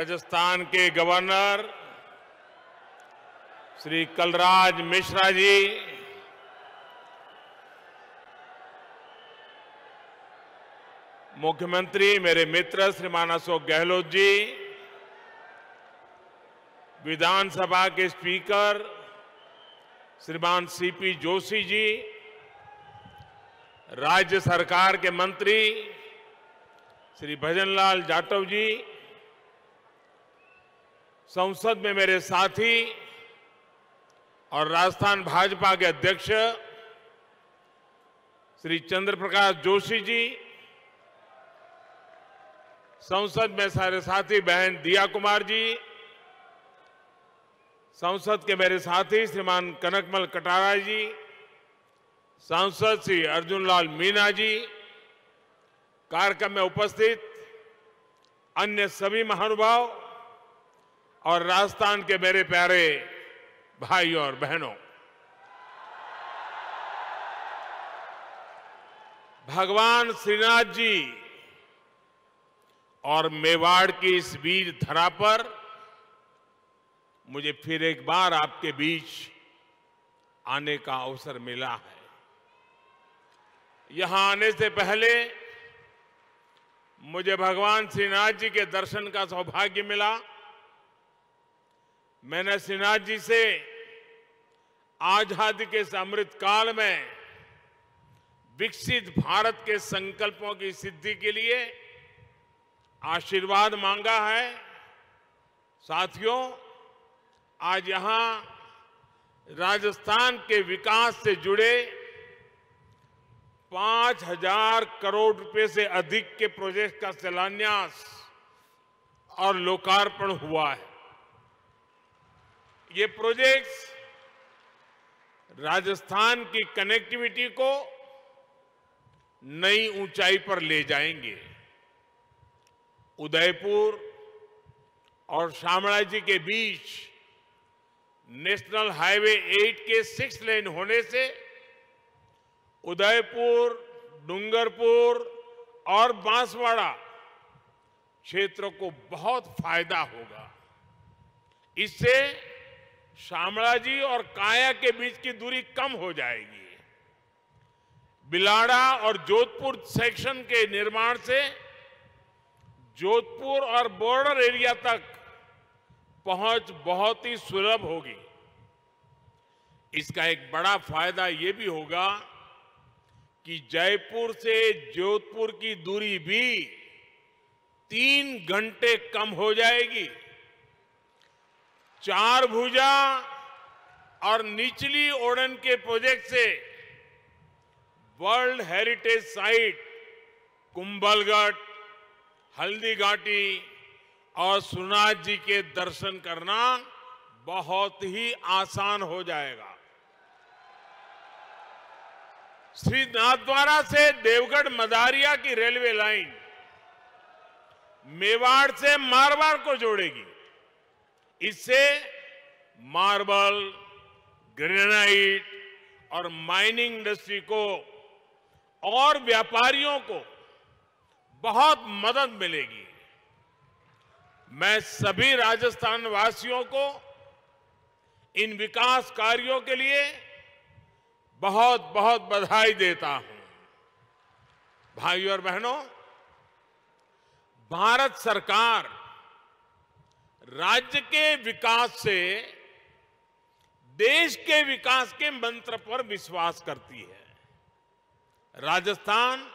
राजस्थान के गवर्नर श्री कलराज मिश्रा जी, मुख्यमंत्री मेरे मित्र श्रीमान अशोक गहलोत जी, विधानसभा के स्पीकर श्रीमान सीपी जोशी जी, राज्य सरकार के मंत्री श्री भजनलाल जाटव जी, संसद में मेरे साथी और राजस्थान भाजपा के अध्यक्ष श्री चंद्र प्रकाश जोशी जी, संसद में सारे साथी बहन दिया कुमार जी, संसद के मेरे साथी श्रीमान कनकमल कटारा जी, सांसद श्री अर्जुन लाल मीणा जी, कार्यक्रम में उपस्थित अन्य सभी महानुभाव और राजस्थान के मेरे प्यारे भाई और बहनों, भगवान श्रीनाथ जी और मेवाड़ की इस वीर धरा पर मुझे फिर एक बार आपके बीच आने का अवसर मिला है। यहां आने से पहले मुझे भगवान श्रीनाथ जी के दर्शन का सौभाग्य मिला। मैंने श्रीनाथ जी से आजादी के इस अमृत काल में विकसित भारत के संकल्पों की सिद्धि के लिए आशीर्वाद मांगा है। साथियों, आज यहां राजस्थान के विकास से जुड़े 5,000 करोड़ रुपए से अधिक के प्रोजेक्ट का शिलान्यास और लोकार्पण हुआ है। ये प्रोजेक्ट्स राजस्थान की कनेक्टिविटी को नई ऊंचाई पर ले जाएंगे। उदयपुर और शामळाजी के बीच नेशनल हाईवे 8 के 6 लेन होने से उदयपुर, डूंगरपुर और बांसवाड़ा क्षेत्रों को बहुत फायदा होगा। इससे शामळाजी और काया के बीच की दूरी कम हो जाएगी। बिलाड़ा और जोधपुर सेक्शन के निर्माण से जोधपुर और बॉर्डर एरिया तक पहुंच बहुत ही सुलभ होगी। इसका एक बड़ा फायदा ये भी होगा कि जयपुर से जोधपुर की दूरी भी 3 घंटे कम हो जाएगी। चार भुजा और निचली ओड़न के प्रोजेक्ट से world heritage site Kumbhalgarh, Haldighati और सुनाथ जी के दर्शन करना बहुत ही आसान हो जाएगा। श्री नाथद्वारा से देवगढ़ मदारिया की रेलवे लाइन मेवाड़ से मारवाड़ को जोड़ेगी। इससे मार्बल, ग्रेनाइट और माइनिंग इंडस्ट्री को और व्यापारियों को बहुत मदद मिलेगी। मैं सभी राजस्थान वासियों को इन विकास कार्यों के लिए बहुत बहुत बधाई देता हूं। भाइयों और बहनों, भारत सरकार राज्य के विकास से देश के विकास के मंत्र पर विश्वास करती है। राजस्थान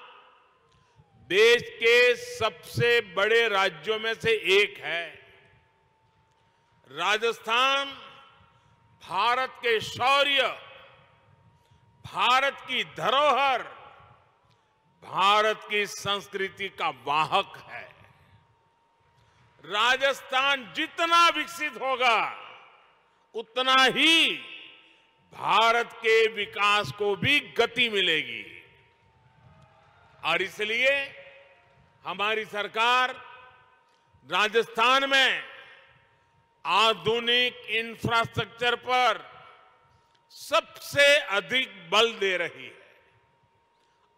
देश के सबसे बड़े राज्यों में से एक है। राजस्थान भारत के शौर्य, भारत की धरोहर, भारत की संस्कृति का वाहक है। राजस्थान जितना विकसित होगा उतना ही भारत के विकास को भी गति मिलेगी। और इसलिए हमारी सरकार राजस्थान में आधुनिक इंफ्रास्ट्रक्चर पर सबसे अधिक बल दे रही है।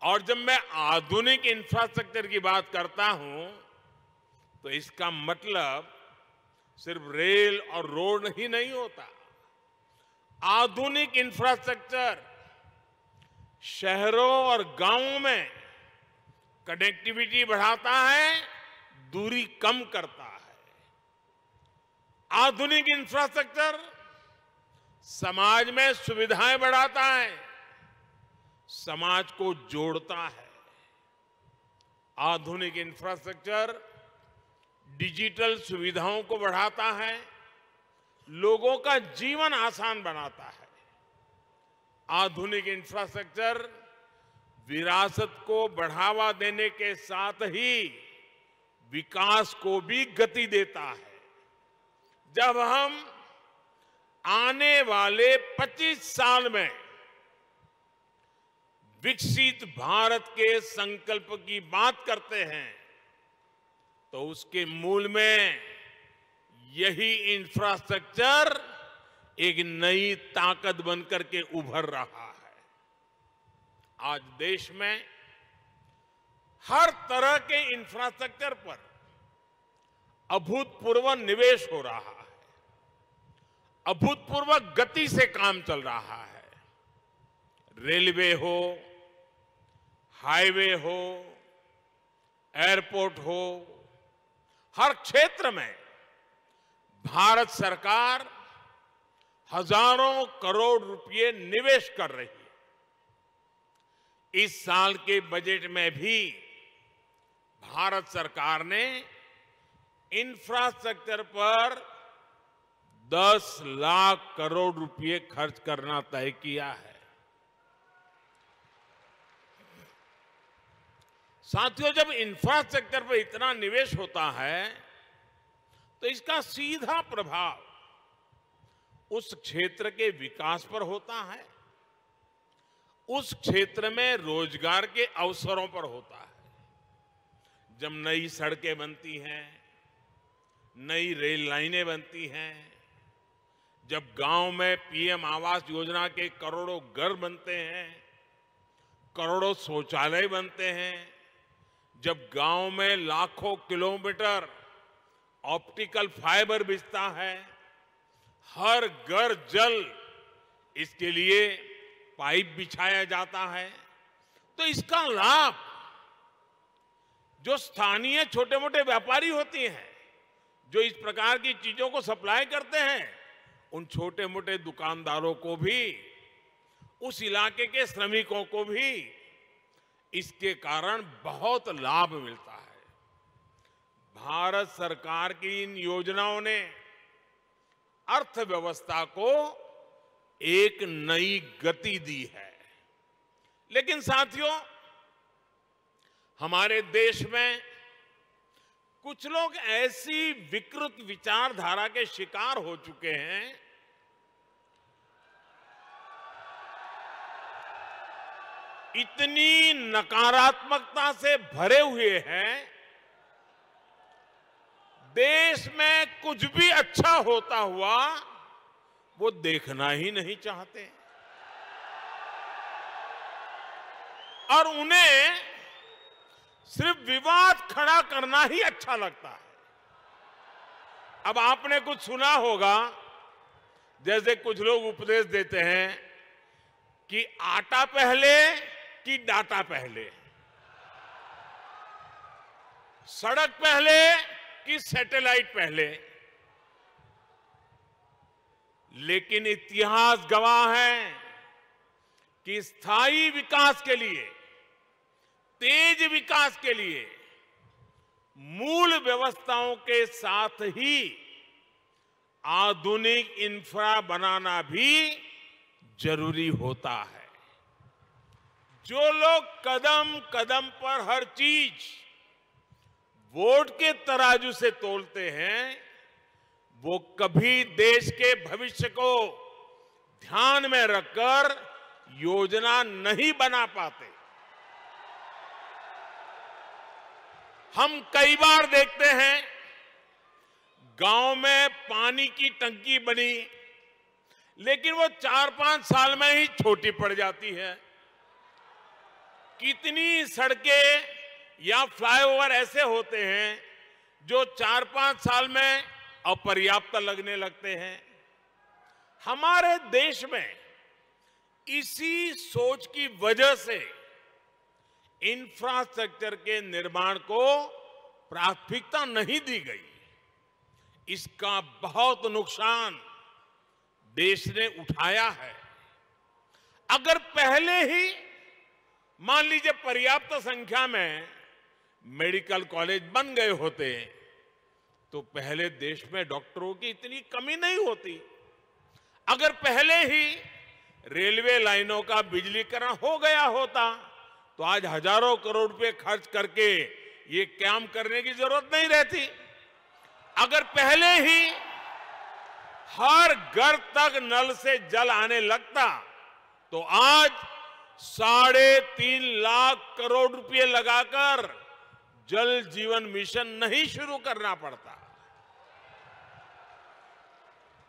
और जब मैं आधुनिक इंफ्रास्ट्रक्चर की बात करता हूं तो इसका मतलब सिर्फ रेल और रोड ही नहीं होता। आधुनिक इंफ्रास्ट्रक्चर शहरों और गांवों में कनेक्टिविटी बढ़ाता है, दूरी कम करता है। आधुनिक इंफ्रास्ट्रक्चर समाज में सुविधाएं बढ़ाता है, समाज को जोड़ता है। आधुनिक इंफ्रास्ट्रक्चर डिजिटल सुविधाओं को बढ़ाता है, लोगों का जीवन आसान बनाता है। आधुनिक इंफ्रास्ट्रक्चर विरासत को बढ़ावा देने के साथ ही विकास को भी गति देता है। जब हम आने वाले 25 साल में विकसित भारत के संकल्प की बात करते हैं तो उसके मूल में यही इंफ्रास्ट्रक्चर एक नई ताकत बनकर के उभर रहा है। आज देश में हर तरह के इंफ्रास्ट्रक्चर पर अभूतपूर्व निवेश हो रहा है, अभूतपूर्व गति से काम चल रहा है। रेलवे हो, हाईवे हो, एयरपोर्ट हो, हर क्षेत्र में भारत सरकार हजारों करोड़ रुपए निवेश कर रही है। इस साल के बजट में भी भारत सरकार ने इंफ्रास्ट्रक्चर पर 10 लाख करोड़ रुपए खर्च करना तय किया है। साथियों, जब इंफ्रास्ट्रक्चर पर इतना निवेश होता है तो इसका सीधा प्रभाव उस क्षेत्र के विकास पर होता है, उस क्षेत्र में रोजगार के अवसरों पर होता है। जब नई सड़कें बनती हैं, नई रेल लाइनें बनती हैं, जब गांव में पीएम आवास योजना के करोड़ों घर बनते हैं, करोड़ों शौचालय बनते हैं, जब गांव में लाखों किलोमीटर ऑप्टिकल फाइबर बिछता है, हर घर जल इसके लिए पाइप बिछाया जाता है, तो इसका लाभ जो स्थानीय छोटे मोटे व्यापारी होती हैं, जो इस प्रकार की चीजों को सप्लाई करते हैं, उन छोटे मोटे दुकानदारों को भी, उस इलाके के श्रमिकों को भी इसके कारण बहुत लाभ मिलता है। भारत सरकार की इन योजनाओं ने अर्थव्यवस्था को एक नई गति दी है। लेकिन साथियों, हमारे देश में कुछ लोग ऐसी विकृत विचारधारा के शिकार हो चुके हैं इतनी नकारात्मकता से भरे हुए हैं, देश में कुछ भी अच्छा होता हुआ वो देखना ही नहीं चाहते और उन्हें सिर्फ विवाद खड़ा करना ही अच्छा लगता है। अब आपने कुछ सुना होगा, जैसे कुछ लोग उपदेश देते हैं कि आटा पहले कि डाटा पहले, सड़क पहले कि सैटेलाइट पहले। लेकिन इतिहास गवाह है कि स्थायी विकास के लिए, तेज विकास के लिए मूल व्यवस्थाओं के साथ ही आधुनिक इंफ्रा बनाना भी जरूरी होता है। जो लोग कदम कदम पर हर चीज वोट के तराजू से तोलते हैं, वो कभी देश के भविष्य को ध्यान में रखकर योजना नहीं बना पाते। हम कई बार देखते हैं गांव में पानी की टंकी बनी, लेकिन वो 4-5 साल में ही छोटी पड़ जाती है। कितनी सड़कें या फ्लाईओवर ऐसे होते हैं जो 4-5 साल में अपर्याप्त लगने लगते हैं। हमारे देश में इसी सोच की वजह से इंफ्रास्ट्रक्चर के निर्माण को प्राथमिकता नहीं दी गई। इसका बहुत नुकसान देश ने उठाया है। अगर पहले ही मान लीजिए पर्याप्त संख्या में मेडिकल कॉलेज बन गए होते तो पहले देश में डॉक्टरों की इतनी कमी नहीं होती। अगर पहले ही रेलवे लाइनों का बिजलीकरण हो गया होता तो आज हजारों करोड़ रुपए खर्च करके ये काम करने की जरूरत नहीं रहती। अगर पहले ही हर घर तक नल से जल आने लगता तो आज 3.5 लाख करोड़ रुपए लगाकर जल जीवन मिशन नहीं शुरू करना पड़ता।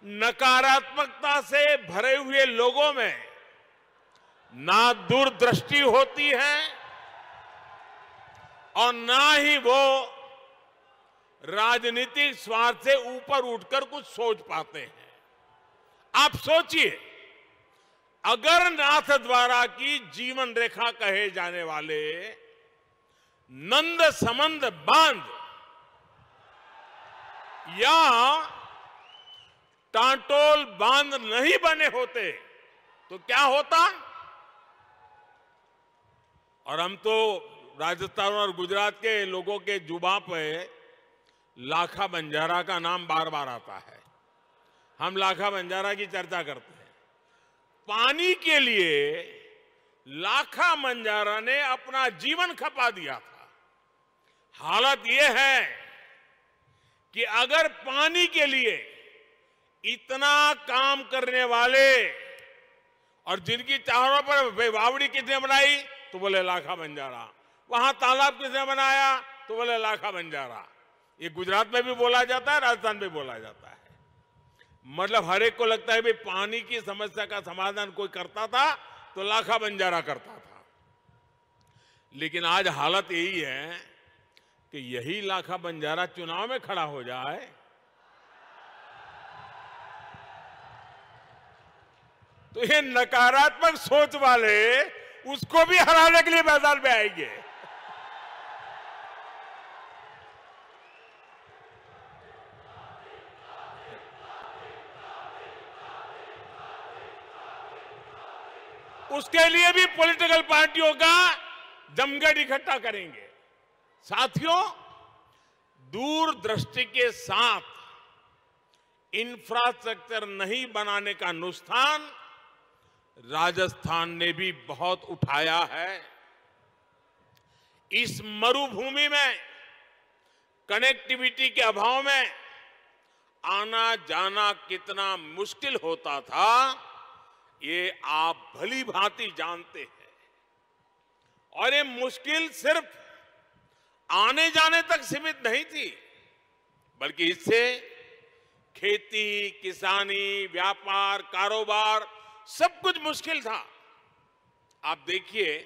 नकारात्मकता से भरे हुए लोगों में ना दूरदृष्टि होती है और ना ही वो राजनीतिक स्वार्थ से ऊपर उठकर कुछ सोच पाते हैं। आप सोचिए, अगर नाथ द्वारा की जीवन रेखा कहे जाने वाले नंद समंद बांध या टांटोल बांध नहीं बने होते तो क्या होता। और हम तो राजस्थान और गुजरात के लोगों के जुबान पे लाखा बंजारा का नाम बार बार आता है। हम लाखा बंजारा की चर्चा करते हैं। पानी के लिए लाखा बंजारा ने अपना जीवन खपा दिया था। हालत यह है कि अगर पानी के लिए इतना काम करने वाले और जिनकी चारों पर बावड़ी किसने बनाई तो बोले लाखा बंजारा, वहां तालाब किसने बनाया तो बोले लाखा बंजारा। ये गुजरात में भी बोला जाता है, राजस्थान में बोला जाता है। मतलब हर एक को लगता है भाई पानी की समस्या का समाधान कोई करता था तो लाखा बंजारा करता था। लेकिन आज हालत यही है कि यही लाखा बंजारा चुनाव में खड़ा हो जाए तो ये नकारात्मक सोच वाले उसको भी हराने के लिए मैदान में आएंगे। उसके लिए भी पॉलिटिकल पार्टियों का जमघट इकट्ठा करेंगे। साथियों, दूरदृष्टि के साथ इंफ्रास्ट्रक्चर नहीं बनाने का नुकसान राजस्थान ने भी बहुत उठाया है। इस मरुभूमि में कनेक्टिविटी के अभाव में आना जाना कितना मुश्किल होता था ये आप भली भांति जानते हैं। और ये मुश्किल सिर्फ आने जाने तक सीमित नहीं थी, बल्कि इससे खेती, किसानी, व्यापार, कारोबार सब कुछ मुश्किल था। आप देखिए,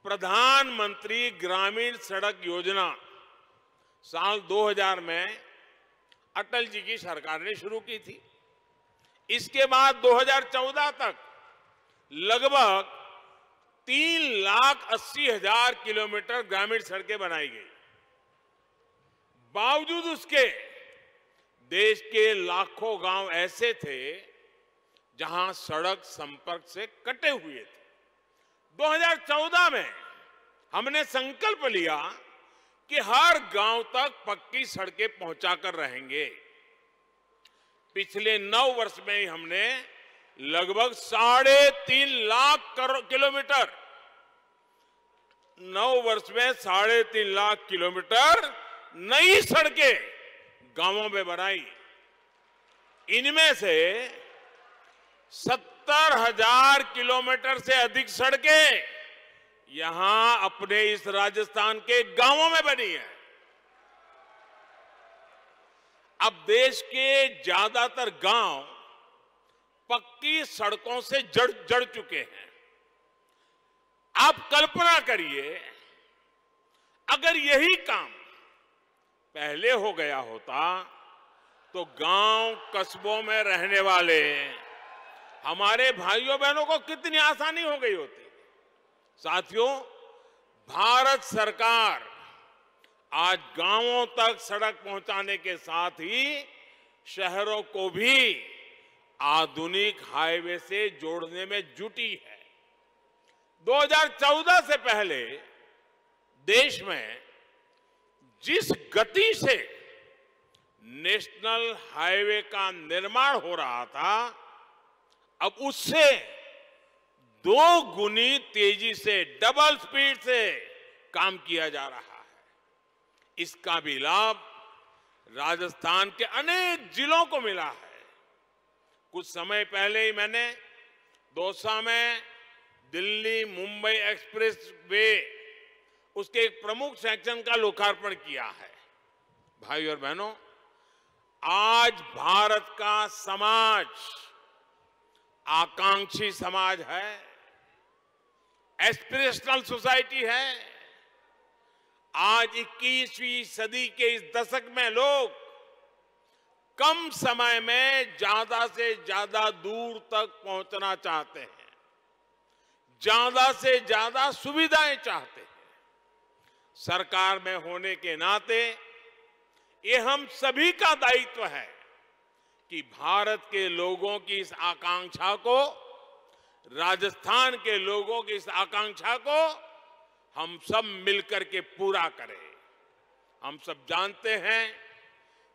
प्रधानमंत्री ग्रामीण सड़क योजना साल 2000 में अटल जी की सरकार ने शुरू की थी। इसके बाद 2014 तक लगभग 3,80,000 किलोमीटर ग्रामीण सड़कें बनाई गई। बावजूद उसके देश के लाखों गांव ऐसे थे जहां सड़क संपर्क से कटे हुए थे। 2014 में हमने संकल्प लिया कि हर गांव तक पक्की सड़कें पहुंचाकर रहेंगे। पिछले 9 वर्ष में ही हमने लगभग 3.5 लाख किलोमीटर 9 वर्ष में 3.5 लाख किलोमीटर नई सड़कें गांवों में बनाई। इनमें से 70,000 किलोमीटर से अधिक सड़कें यहां अपने इस राजस्थान के गांवों में बनी है। अब देश के ज्यादातर गांव पक्की सड़कों से जड़ चुके हैं। आप कल्पना करिए, अगर यही काम पहले हो गया होता तो गांव कस्बों में रहने वाले हमारे भाइयों बहनों को कितनी आसानी हो गई होती। साथियों, भारत सरकार आज गांवों तक सड़क पहुंचाने के साथ ही शहरों को भी आधुनिक हाईवे से जोड़ने में जुटी है। 2014 से पहले देश में जिस गति से नेशनल हाईवे का निर्माण हो रहा था, अब उससे 2 गुनी तेजी से, डबल स्पीड से काम किया जा रहा है। इसका भी लाभ राजस्थान के अनेक जिलों को मिला है। कुछ समय पहले ही मैंने दौसा में दिल्ली मुंबई एक्सप्रेस वे, उसके एक प्रमुख सेक्शन का लोकार्पण किया है। भाई और बहनों, आज भारत का समाज आकांक्षी समाज है, एस्पिरेशनल सोसाइटी है। आज 21वीं सदी के इस दशक में लोग कम समय में ज्यादा से ज्यादा दूर तक पहुंचना चाहते हैं, ज्यादा से ज्यादा सुविधाएं चाहते हैं। सरकार में होने के नाते ये हम सभी का दायित्व है कि भारत के लोगों की इस आकांक्षा को, राजस्थान के लोगों की इस आकांक्षा को हम सब मिलकर के पूरा करें। हम सब जानते हैं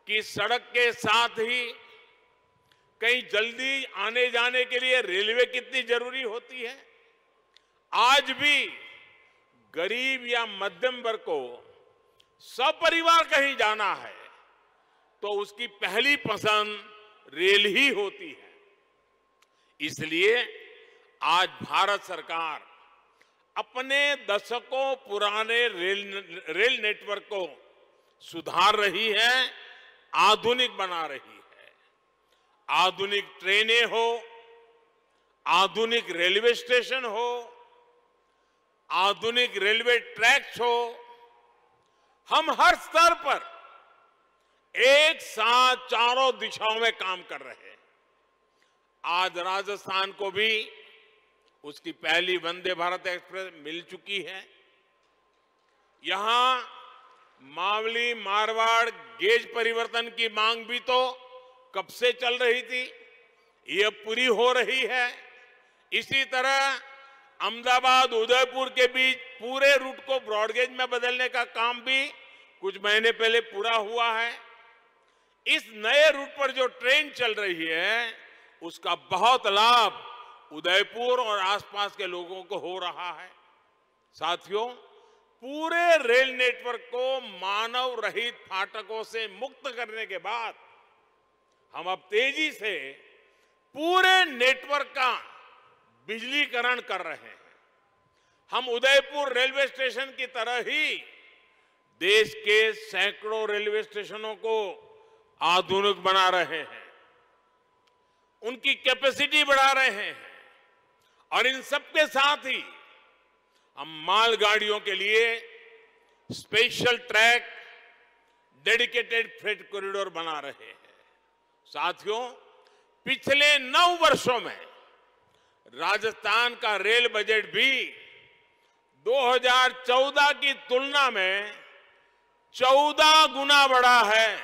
कि सड़क के साथ ही कहीं जल्दी आने जाने के लिए रेलवे कितनी जरूरी होती है। आज भी गरीब या मध्यम वर्ग को सपरिवार कहीं जाना है तो उसकी पहली पसंद रेल ही होती है। इसलिए आज भारत सरकार अपने दशकों पुराने रेल नेटवर्क को सुधार रही है, आधुनिक बना रही है। आधुनिक ट्रेनें हो, आधुनिक रेलवे स्टेशन हो, आधुनिक रेलवे ट्रैक्स हो, हम हर स्तर पर एक साथ चारों दिशाओं में काम कर रहे हैं। आज राजस्थान को भी उसकी पहली वंदे भारत एक्सप्रेस मिल चुकी है। यहां मावली मारवाड़ गेज परिवर्तन की मांग भी तो कब से चल रही थी, ये पूरी हो रही है। इसी तरह अहमदाबाद उदयपुर के बीच पूरे रूट को ब्रॉडगेज में बदलने का काम भी कुछ महीने पहले पूरा हुआ है। इस नए रूट पर जो ट्रेन चल रही है उसका बहुत लाभ उदयपुर और आसपास के लोगों को हो रहा है। साथियों, पूरे रेल नेटवर्क को मानव रहित फाटकों से मुक्त करने के बाद हम अब तेजी से पूरे नेटवर्क का बिजलीकरण कर रहे हैं। हम उदयपुर रेलवे स्टेशन की तरह ही देश के सैकड़ों रेलवे स्टेशनों को आधुनिक बना रहे हैं, उनकी कैपेसिटी बढ़ा रहे हैं और इन सबके साथ ही हम मालगाड़ियों के लिए special track, dedicated freight corridor बना रहे हैं। साथियों, पिछले 9 वर्षों में राजस्थान का रेल बजट भी 2014 की तुलना में 14 गुना बढ़ा है।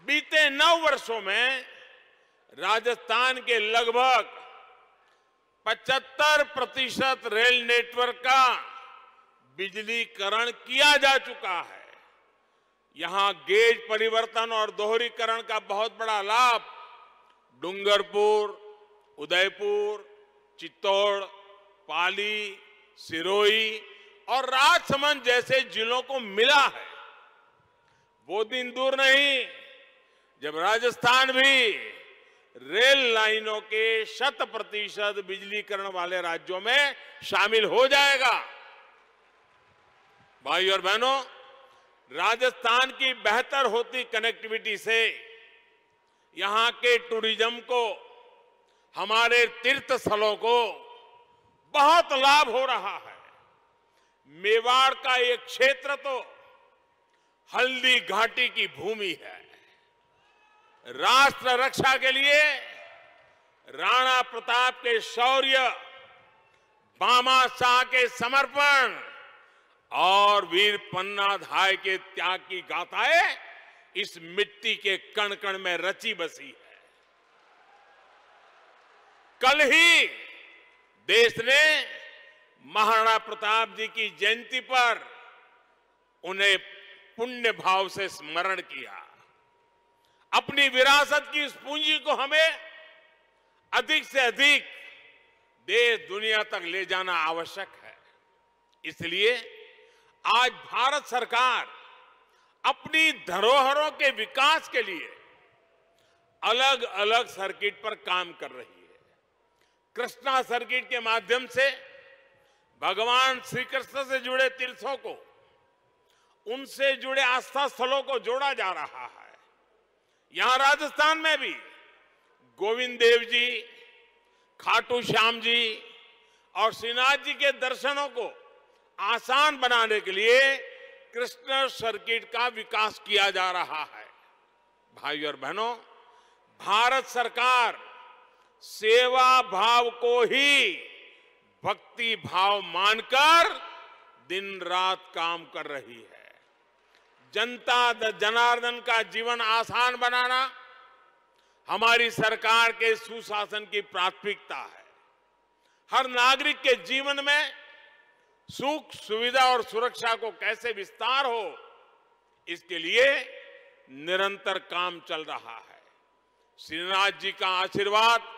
बीते 9 वर्षों में राजस्थान के लगभग 75% रेल नेटवर्क का बिजलीकरण किया जा चुका है। यहां गेज परिवर्तन और दोहरीकरण का बहुत बड़ा लाभ डूंगरपुर, उदयपुर, चित्तौड़, पाली, सिरोही और राजसमंद जैसे जिलों को मिला है। वो दिन दूर नहीं जब राजस्थान भी रेल लाइनों के 100% बिजलीकरण वाले राज्यों में शामिल हो जाएगा। भाई और बहनों, राजस्थान की बेहतर होती कनेक्टिविटी से यहां के टूरिज्म को, हमारे तीर्थ स्थलों को बहुत लाभ हो रहा है। मेवाड़ का एक क्षेत्र तो हल्दी घाटी की भूमि है। राष्ट्र रक्षा के लिए राणा प्रताप के शौर्य, बामा शाह के समर्पण और वीर पन्ना धाय के त्याग की गाथाएं इस मिट्टी के कण कण में रची बसी है। कल ही देश ने महाराणा प्रताप जी की जयंती पर उन्हें पुण्य भाव से स्मरण किया। अपनी विरासत की इस पूंजी को हमें अधिक से अधिक देश दुनिया तक ले जाना आवश्यक है। इसलिए आज भारत सरकार अपनी धरोहरों के विकास के लिए अलग अलग सर्किट पर काम कर रही है। कृष्णा सर्किट के माध्यम से भगवान श्री कृष्ण से जुड़े तीर्थों को, उनसे जुड़े आस्था स्थलों को जोड़ा जा रहा है। यहां राजस्थान में भी गोविंद देव जी, खाटू श्याम जी और श्रीनाथ जी के दर्शनों को आसान बनाने के लिए कृष्ण सर्किट का विकास किया जा रहा है। भाइयों और बहनों, भारत सरकार सेवा भाव को ही भक्ति भाव मानकर दिन रात काम कर रही है। जनता जनार्दन का जीवन आसान बनाना हमारी सरकार के सुशासन की प्राथमिकता है। हर नागरिक के जीवन में सुख, सुविधा और सुरक्षा को कैसे विस्तार हो, इसके लिए निरंतर काम चल रहा है। श्रीनाथ जी का आशीर्वाद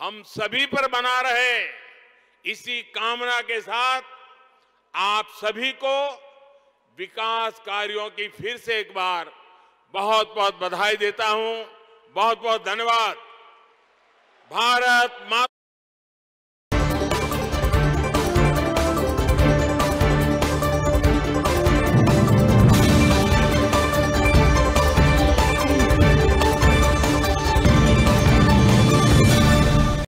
हम सभी पर बना रहे, इसी कामना के साथ आप सभी को विकास कार्यों की फिर से एक बार बहुत बहुत बधाई देता हूं। बहुत बहुत धन्यवाद। भारत माता